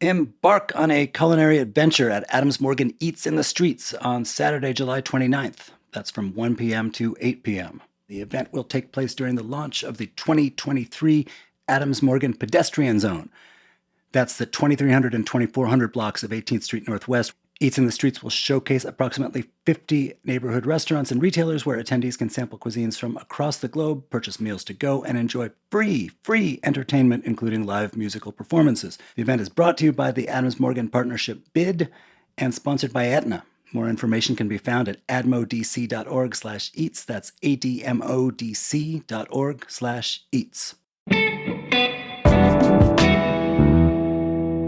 Embark on a culinary adventure at Adams Morgan Eats in the Streets on Saturday, July 29th. That's from 1 p.m. to 8 p.m. The event will take place during the launch of the 2023 Adams Morgan Pedestrian Zone. That's the 2300 and 2400 blocks of 18th Street Northwest. Eats in the Streets will showcase approximately 50 neighborhood restaurants and retailers where attendees can sample cuisines from across the globe, purchase meals to go, and enjoy free entertainment, including live musical performances. The event is brought to you by the Adams Morgan Partnership BID and sponsored by Aetna. More information can be found at admodc.org/eats. That's admodc.org/eats.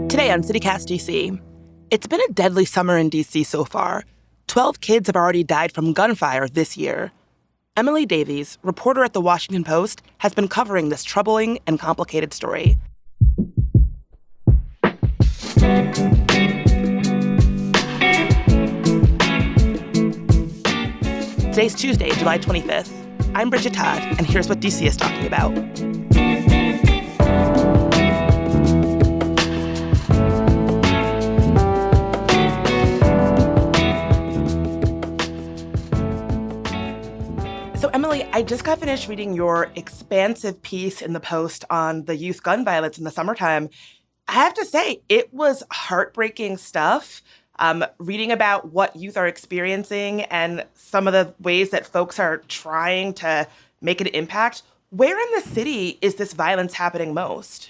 Today on CityCast DC, it's been a deadly summer in DC so far. 12 kids have already died from gunfire this year. Emily Davies, reporter at The Washington Post, has been covering this troubling and complicated story. Today's Tuesday, July 25th. I'm Bridget Todd, and here's what DC is talking about. So, Emily, I just got finished reading your expansive piece in the Post on the youth gun violence in the summertime. I have to say, it was heartbreaking stuff. Reading about what youth are experiencing and some of the ways that folks are trying to make an impact. Where in the city is this violence happening most?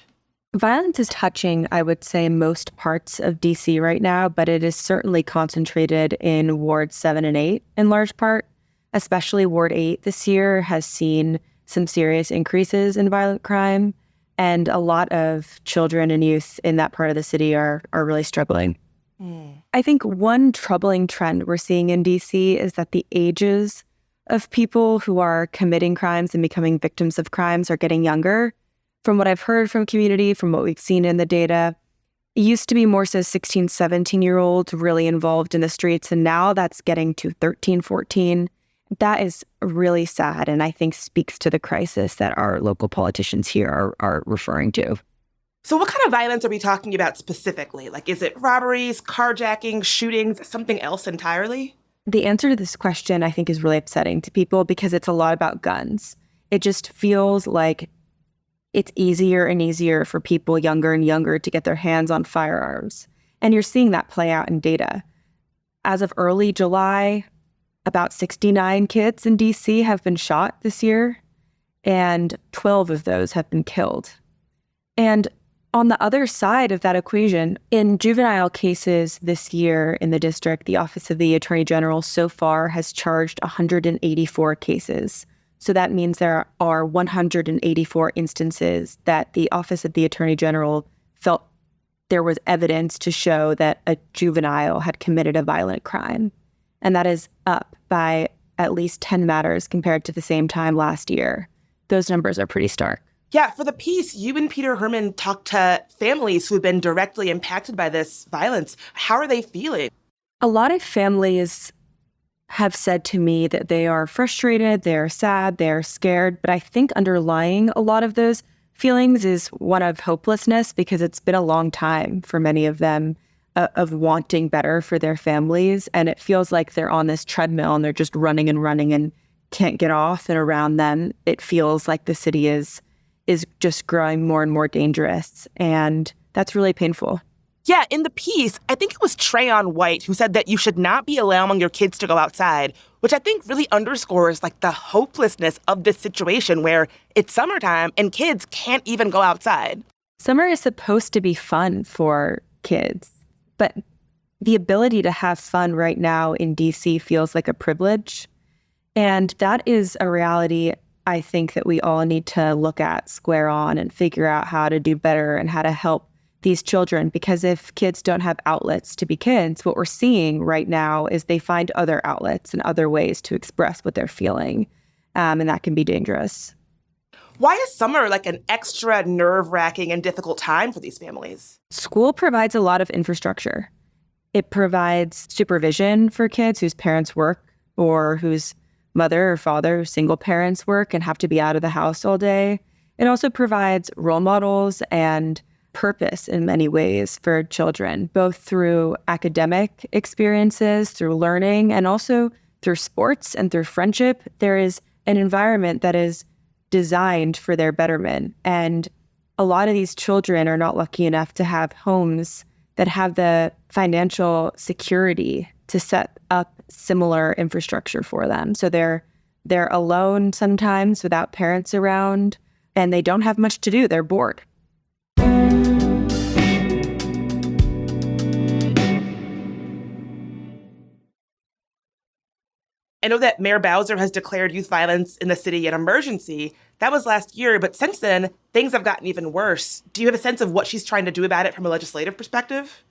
Violence is touching, I would say, most parts of DC right now, but it is certainly concentrated in Wards 7 and 8 in large part. Especially Ward 8 this year has seen some serious increases in violent crime, and a lot of children and youth in that part of the city are really struggling. I think one troubling trend we're seeing in DC is that the ages of people who are committing crimes and becoming victims of crimes are getting younger. From what I've heard from community, from what we've seen in the data, it used to be more so 16, 17-year-olds really involved in the streets, and now that's getting to 13, 14. That is really sad, and I think speaks to the crisis that our local politicians here are referring to. So what kind of violence are we talking about specifically? Like, is it robberies, carjacking, shootings, something else entirely? The answer to this question, I think, is really upsetting to people because it's a lot about guns. It just feels like it's easier and easier for people younger and younger to get their hands on firearms. And you're seeing that play out in data. As of early July, about 69 kids in DC have been shot this year, and 12 of those have been killed. And on the other side of that equation, in juvenile cases this year in the district, the Office of the Attorney General so far has charged 184 cases. So that means there are 184 instances that the Office of the Attorney General felt there was evidence to show that a juvenile had committed a violent crime. And that is up by at least 10 matters compared to the same time last year. Those numbers are pretty stark. Yeah, for the piece, you and Peter Herman talked to families who've been directly impacted by this violence. How are they feeling? A lot of families have said to me that they are frustrated, they're sad, they're scared, but I think underlying a lot of those feelings is one of hopelessness because it's been a long time for many of them of wanting better for their families. And it feels like they're on this treadmill and they're just running and can't get off. And around them, it feels like the city is just growing more and more dangerous. And that's really painful. Yeah, in the piece, I think it was Trayon White who said that you should not be allowing your kids to go outside, which I think really underscores like the hopelessness of this situation where it's summertime and kids can't even go outside. Summer is supposed to be fun for kids, but the ability to have fun right now in DC feels like a privilege. And that is a reality I think that we all need to look at square on and figure out how to do better and how to help these children. Because if kids don't have outlets to be kids, what we're seeing right now is they find other outlets and other ways to express what they're feeling. And that can be dangerous. Why is summer like an extra nerve-wracking and difficult time for these families? School provides a lot of infrastructure. It provides supervision for kids whose parents work or whose mother or father, single parents work and have to be out of the house all day. It also provides role models and purpose in many ways for children, both through academic experiences, through learning, and also through sports and through friendship. There is an environment that is designed for their betterment. And a lot of these children are not lucky enough to have homes that have the financial security to set up similar infrastructure for them. So they're alone sometimes without parents around, and they don't have much to do. They're bored. I know that Mayor Bowser has declared youth violence in the city an emergency. That was last year, but since then, things have gotten even worse. Do you have a sense of what she's trying to do about it from a legislative perspective?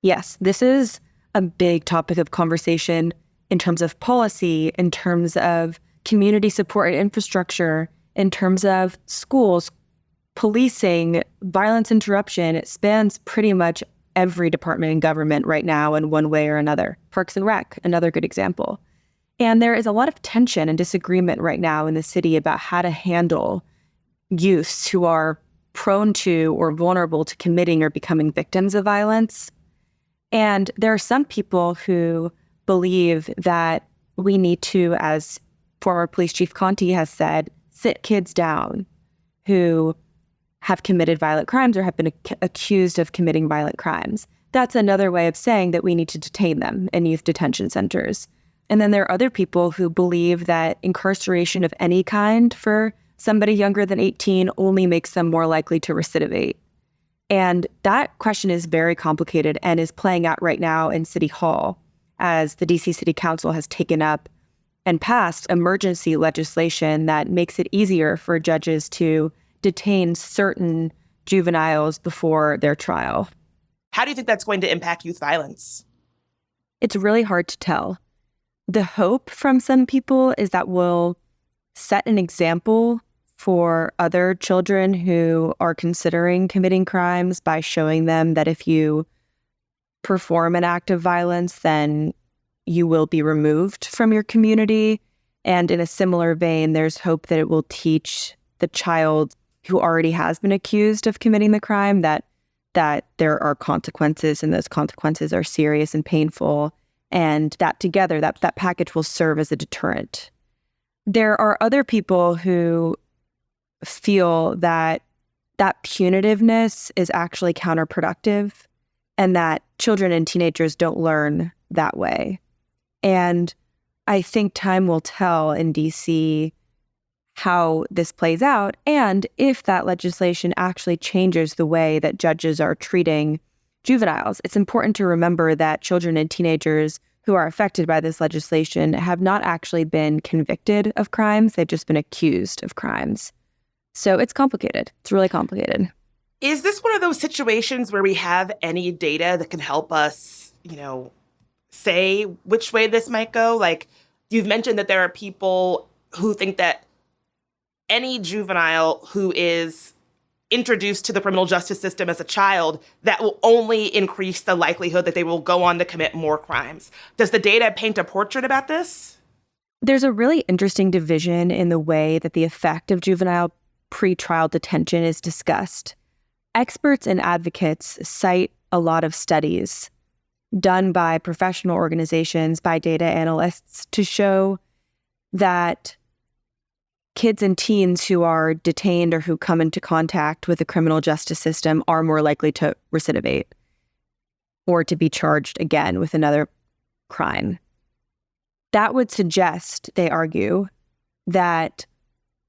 Yes, this is a big topic of conversation in terms of policy, in terms of community support and infrastructure, in terms of schools, policing, violence interruption. It spans pretty much every department in government right now in one way or another. Parks and Rec, another good example. And there is a lot of tension and disagreement right now in the city about how to handle youths who are prone to or vulnerable to committing or becoming victims of violence. And there are some people who believe that we need to, as former Police Chief Conti has said, sit kids down who have committed violent crimes or have been accused of committing violent crimes. That's another way of saying that we need to detain them in youth detention centers. And then there are other people who believe that incarceration of any kind for somebody younger than 18 only makes them more likely to recidivate. And that question is very complicated and is playing out right now in City Hall as the DC City Council has taken up and passed emergency legislation that makes it easier for judges to detain certain juveniles before their trial. How do you think that's going to impact youth violence? It's really hard to tell. The hope from some people is that we'll set an example for other children who are considering committing crimes by showing them that if you perform an act of violence, then you will be removed from your community. And in a similar vein, there's hope that it will teach the child who already has been accused of committing the crime that there are consequences, and those consequences are serious and painful. And that together, that package will serve as a deterrent. There are other people who feel that punitiveness is actually counterproductive and that children and teenagers don't learn that way. And I think time will tell in DC how this plays out and if that legislation actually changes the way that judges are treating juveniles. It's important to remember that children and teenagers who are affected by this legislation have not actually been convicted of crimes. They've just been accused of crimes. So it's complicated. It's really complicated. Is this one of those situations where we have any data that can help us, say which way this might go? Like, you've mentioned that there are people who think that any juvenile who is introduced to the criminal justice system as a child, that will only increase the likelihood that they will go on to commit more crimes. Does the data paint a portrait about this? There's a really interesting division in the way that the effect of juvenile pretrial detention is discussed. Experts and advocates cite a lot of studies done by professional organizations, by data analysts, to show that kids and teens who are detained or who come into contact with the criminal justice system are more likely to recidivate or to be charged again with another crime. That would suggest, they argue, that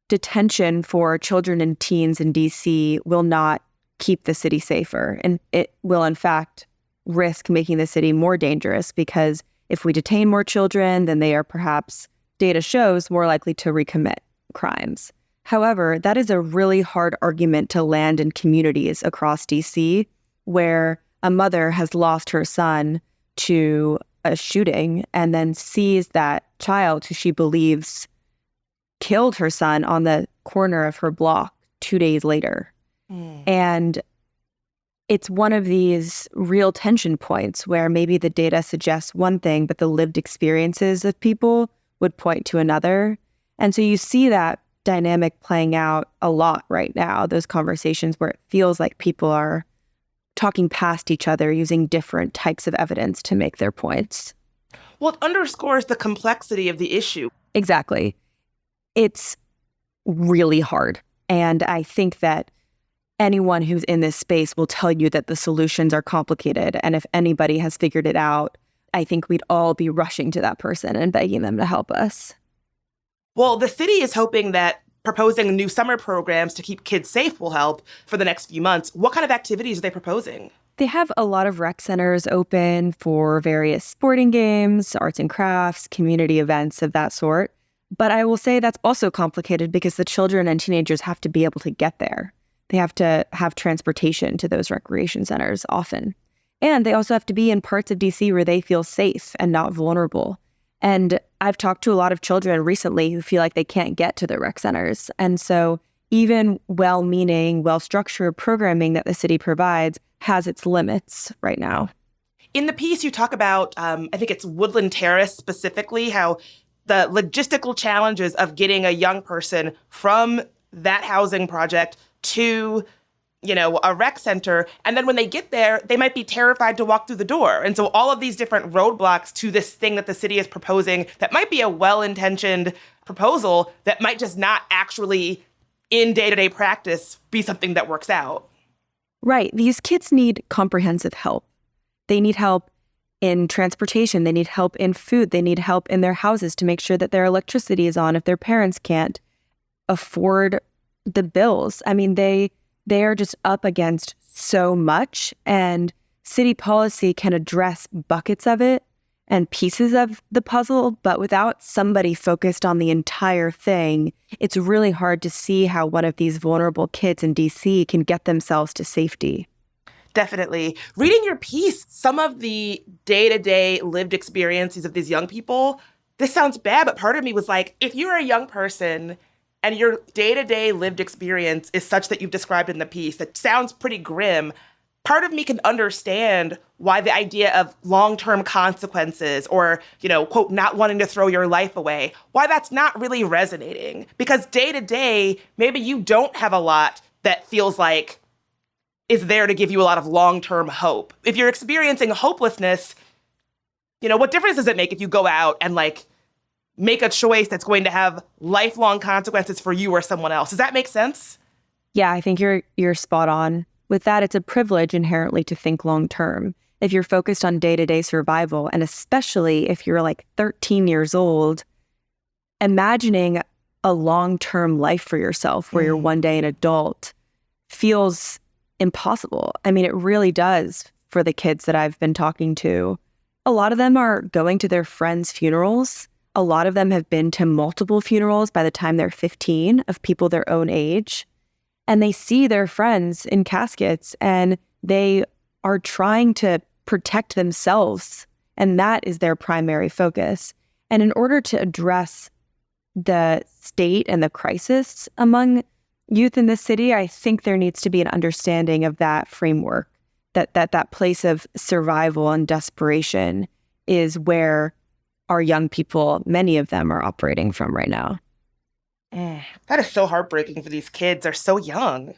detention for children and teens in DC will not keep the city safer. And it will, in fact, risk making the city more dangerous, because if we detain more children, then they are perhaps, data shows, more likely to recommit crimes. However, that is a really hard argument to land in communities across DC where a mother has lost her son to a shooting and then sees that child who she believes killed her son on the corner of her block 2 days later. And it's one of these real tension points where maybe the data suggests one thing, but the lived experiences of people would point to another. And so you see that dynamic playing out a lot right now, those conversations where it feels like people are talking past each other using different types of evidence to make their points. Well, it underscores the complexity of the issue. Exactly. It's really hard. And I think that anyone who's in this space will tell you that the solutions are complicated. And if anybody has figured it out, I think we'd all be rushing to that person and begging them to help us. Well, the city is hoping that proposing new summer programs to keep kids safe will help for the next few months. What kind of activities are they proposing? They have a lot of rec centers open for various sporting games, arts and crafts, community events of that sort. But I will say that's also complicated because the children and teenagers have to be able to get there. They have to have transportation to those recreation centers often. And they also have to be in parts of DC where they feel safe and not vulnerable. And I've talked to a lot of children recently who feel like they can't get to the rec centers. And so even well-meaning, well-structured programming that the city provides has its limits right now. In the piece, you talk about, I think it's Woodland Terrace specifically, how the logistical challenges of getting a young person from that housing project to a rec center. And then when they get there, they might be terrified to walk through the door. And so all of these different roadblocks to this thing that the city is proposing that might be a well-intentioned proposal that might just not actually in day-to-day practice be something that works out. Right. These kids need comprehensive help. They need help in transportation. They need help in food. They need help in their houses to make sure that their electricity is on if their parents can't afford the bills. I mean, they are just up against so much, and city policy can address buckets of it and pieces of the puzzle, but without somebody focused on the entire thing, it's really hard to see how one of these vulnerable kids in DC can get themselves to safety. Definitely. Reading your piece, some of the day-to-day lived experiences of these young people, this sounds bad, but part of me was like, if you're a young person and your day-to-day lived experience is such that you've described in the piece, that sounds pretty grim, part of me can understand why the idea of long-term consequences or, quote, not wanting to throw your life away, why that's not really resonating. Because day-to-day, maybe you don't have a lot that feels like is there to give you a lot of long-term hope. If you're experiencing hopelessness, what difference does it make if you go out and make a choice that's going to have lifelong consequences for you or someone else? Does that make sense? Yeah, I think you're spot on. With that, it's a privilege inherently to think long term. If you're focused on day-to-day survival, and especially if you're 13 years old, imagining a long-term life for yourself where you're one day an adult feels impossible. I mean, it really does for the kids that I've been talking to. A lot of them are going to their friends' funerals. A lot of them have been to multiple funerals by the time they're 15 of people their own age. And they see their friends in caskets and they are trying to protect themselves. And that is their primary focus. And in order to address the state and the crisis among youth in the city, I think there needs to be an understanding of that framework, that place of survival and desperation is where our young people, many of them, are operating from right now. That is so heartbreaking for these kids. They're so young.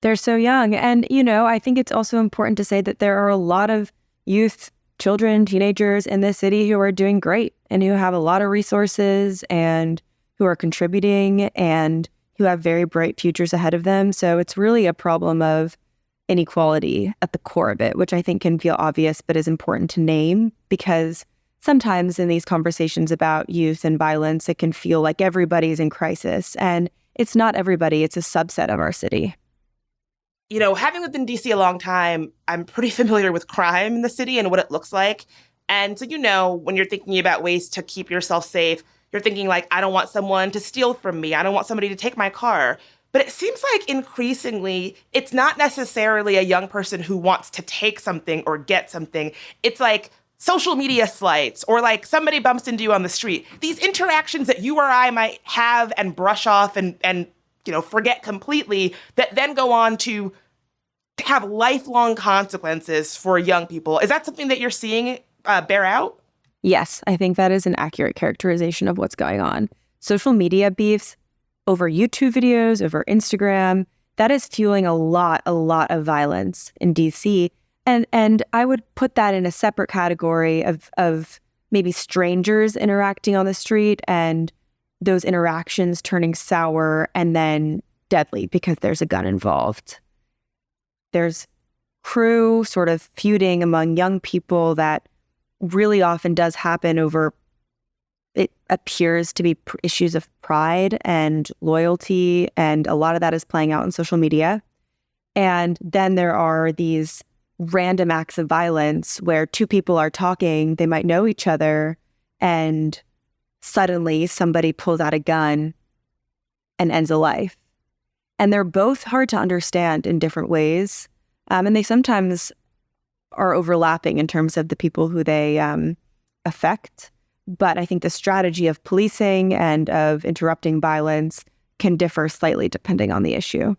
They're so young. And, I think it's also important to say that there are a lot of youth, children, teenagers in this city who are doing great and who have a lot of resources and who are contributing and who have very bright futures ahead of them. So it's really a problem of inequality at the core of it, which I think can feel obvious, but is important to name because sometimes in these conversations about youth and violence, it can feel like everybody's in crisis. And it's not everybody, it's a subset of our city. Having lived in DC a long time, I'm pretty familiar with crime in the city and what it looks like. And so, when you're thinking about ways to keep yourself safe, you're thinking I don't want someone to steal from me. I don't want somebody to take my car. But it seems like increasingly, it's not necessarily a young person who wants to take something or get something. It's social media slights or somebody bumps into you on the street. These interactions that you or I might have and brush off and forget completely that then go on to have lifelong consequences for young people. Is that something that you're seeing bear out? Yes, I think that is an accurate characterization of what's going on. Social media beefs over YouTube videos, over Instagram. That is fueling a lot of violence in DC. And I would put that in a separate category of maybe strangers interacting on the street and those interactions turning sour and then deadly because there's a gun involved. There's crew sort of feuding among young people that really often does happen over, it appears to be issues of pride and loyalty, and a lot of that is playing out on social media. And then there are these random acts of violence where two people are talking, they might know each other, and suddenly somebody pulls out a gun and ends a life. And they're both hard to understand in different ways. And they sometimes are overlapping in terms of the people who they affect. But I think the strategy of policing and of interrupting violence can differ slightly depending on the issue.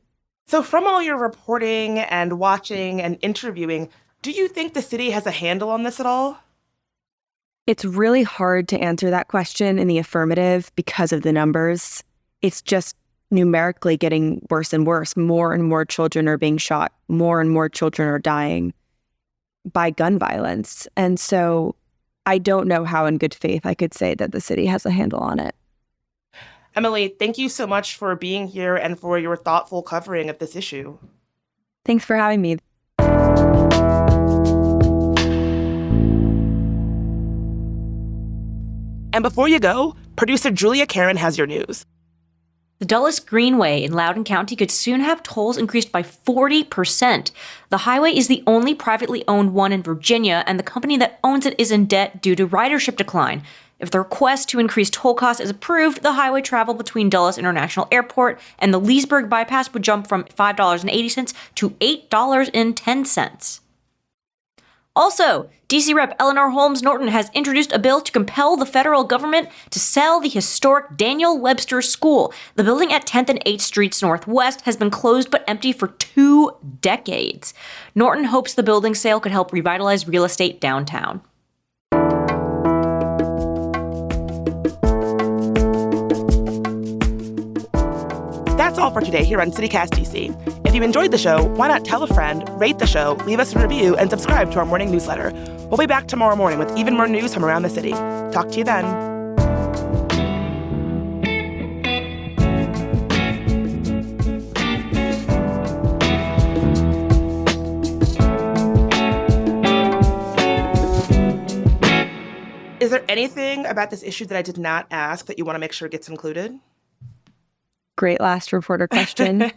So from all your reporting and watching and interviewing, do you think the city has a handle on this at all? It's really hard to answer that question in the affirmative because of the numbers. It's just numerically getting worse and worse. More and more children are being shot. More and more children are dying by gun violence. And so I don't know how in good faith I could say that the city has a handle on it. Emily, thank you so much for being here and for your thoughtful covering of this issue. Thanks for having me. And before you go, producer Julia Karen has your news. The Dulles Greenway in Loudoun County could soon have tolls increased by 40%. The highway is the only privately owned one in Virginia, and the company that owns it is in debt due to ridership decline. If the request to increase toll costs is approved, the highway travel between Dulles International Airport and the Leesburg bypass would jump from $5.80 to $8.10. Also, D.C. Rep. Eleanor Holmes Norton has introduced a bill to compel the federal government to sell the historic Daniel Webster School. The building at 10th and 8th Streets Northwest has been closed but empty for 2 decades. Norton hopes the building sale could help revitalize real estate downtown. That's all for today here on CityCast DC. If you enjoyed the show, why not tell a friend, rate the show, leave us a review, and subscribe to our morning newsletter. We'll be back tomorrow morning with even more news from around the city. Talk to you then. Is there anything about this issue that I did not ask that you want to make sure gets included? Great last reporter question.